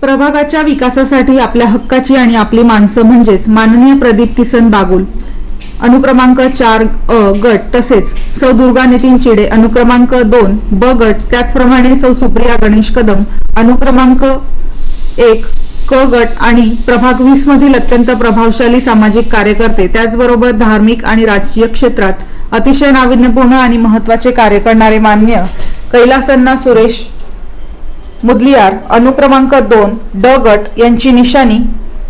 प्रभागाच्या विकासासाठी आपल्या हक्काची आणि आपली माणसं म्हणजेच माननीय प्रदीप किसन बागुल अनुक्रमांक 4 गट तसेच सौ दुर्गा नितीन चिडे अनुक्रमांक 2 ब गट, त्याचप्रमाणे सौ सुप्रिया गणेश कदम अनुक्रमांक 1 क गट आणि प्रभाग 20 मधील अत्यंत प्रभावशाली सामाजिक कार्यकर्ते, त्याचबरोबर धार्मिक आणि राजकीय क्षेत्रात अतिशय नाविन्यपूर्ण आणि महत्त्वाचे कार्य करणारे माननीय कैलासअण्णा सुरेश मुदलियार अनुक्रमांक 2 ड गट यांची निशाणी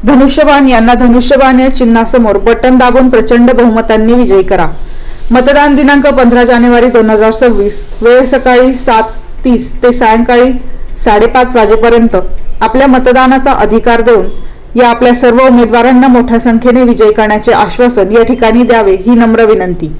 धनुष्यबाण यांना धनुष्यबाण या चिन्हासमोर बटन दाबून प्रचंड बहुमतांनी विजयी करा। मतदान दिनांक 15 जानेवारी 2026, वेळ सकाळी 7:30 ते सायंकाळी 5:30 वाजेपर्यंत आपल्या मतदानाचा अधिकार देऊन या आपल्या सर्व उमेदवारांना मोठ्या संख्येने विजयी करण्याचे आश्वासन या ठिकाणी द्यावे ही नम्र विनंती।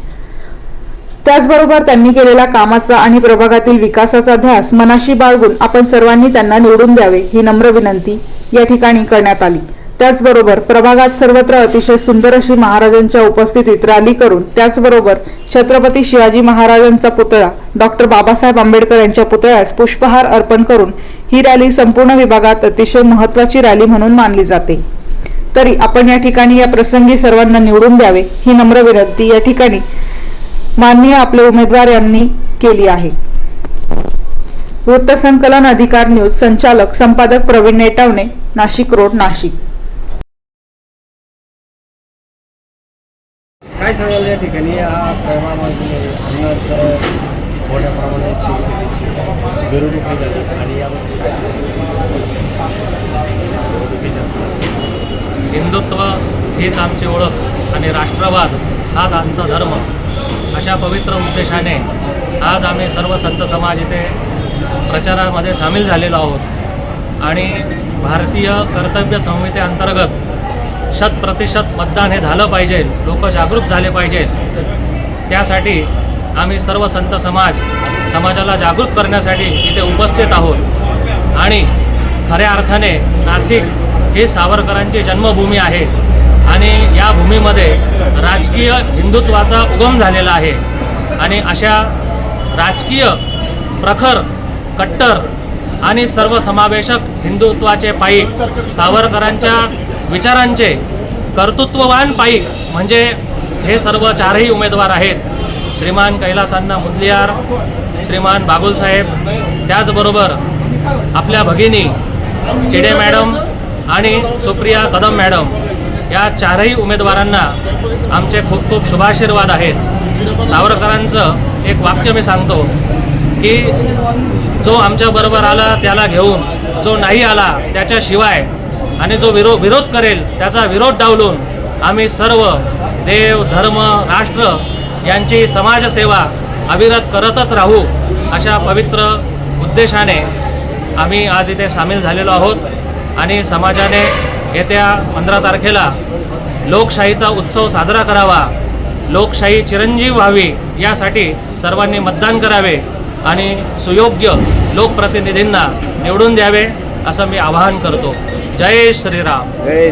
त्याचबरोबर त्यांनी केलेल्या कामाचा आणि प्रभागातील विकासाचा ध्यास मनाशी बाळगून आपण सर्वांनी त्यांना निवडून द्यावे ही नम्र विनंती या ठिकाणी करण्यात आली। त्याचबरोबर प्रभागात सर्वत्र अतिशय सुंदर अशी महाराजांच्या उपस्थितीत रॅली करून त्याचबरोबर छत्रपती शिवाजी महाराजांचा पुतळा डॉक्टर बाबासाहेब आंबेडकर यांच्या पुतळ्यास पुष्पहार अर्पण करून ही रॅली संपूर्ण विभागात अतिशय महत्त्वाची रॅली म्हणून मानली जाते। तरी आपण या ठिकाणी या प्रसंगी सर्वांना निवडून द्यावे ही नम्र विनंती या ठिकाणी माननीय आपले उमेदवार यांनी केली आहे। वृत्तसंकलन अधिकार न्यूज, संचालक संपादक प्रवीण नेटावणे, नाशिक रोड, नाशिक। काय सांगाल या ठिकाणी या प्रभागामध्ये मोठ्या प्रमाणात शिवसेनेची मिरवणूक झाली आणि यामध्ये काय हिंदुत्व हीच आमची ओळख आणि राष्ट्रवाद हाच आमचा धर्म अशा पवित्र उद्देशाने आज आम्ही सर्व संत समाज इथे प्रचारामध्ये सामील झालेलो आहोत आणि भारतीय कर्तव्य संहितेअंतर्गत 100% मतदान हे झालं पाहिजे, लोक जागरूक झाले पाहिजेत, त्यासाठी आम्ही सर्व संत समाजाला जागरूक करण्यासाठी इथे उपस्थित आहोत। आणि खऱ्या अर्थाने नाशिक ही सावरकरांची जन्मभूमी आहे आणि या भूमीमध्ये राजकीय हिंदुत्वाचा उगम झालेला आहे आणि अशा राजकीय प्रखर, कट्टर आणि सर्वसमावेशक हिंदुत्वाचे पाईक, सावरकरांच्या विचारांचे कर्तृत्ववान पाईक म्हणजे हे सर्व चारही उमेदवार आहेत। श्रीमान कैलासअण्णा मुदलियार, श्रीमान बागुलसाहेब, त्याचबरोबर आपल्या भगिनी चिडे मॅडम आणि सुप्रिया कदम मॅडम, या चारही उमेदवारांना आमचे खूप खूप शुभाशीर्वाद आहेत। सावरकरांचं एक वाक्य मी सांगतो की जो आमच्याबरोबर आला त्याला घेऊन, जो नाही आला त्याच्याशिवाय आणि जो विरोध करेल त्याचा विरोध डावलून आम्ही सर्व देव, धर्म, राष्ट्र यांची समाजसेवा अविरत करतच राहू अशा पवित्र उद्देशाने आम्ही आज इथे सामील झालेलो आहोत। आणि समाजाने येत्या 15 तारखेला लोकशाहीचा उत्सव साजरा करावा, लोकशाही चिरंजीव व्हावी यासाठी सर्वांनी मतदान करावे आणि सुयोग्य लोकप्रतिनिधींना निवडून द्यावे असं मी आवाहन करतो। जय श्रीराम।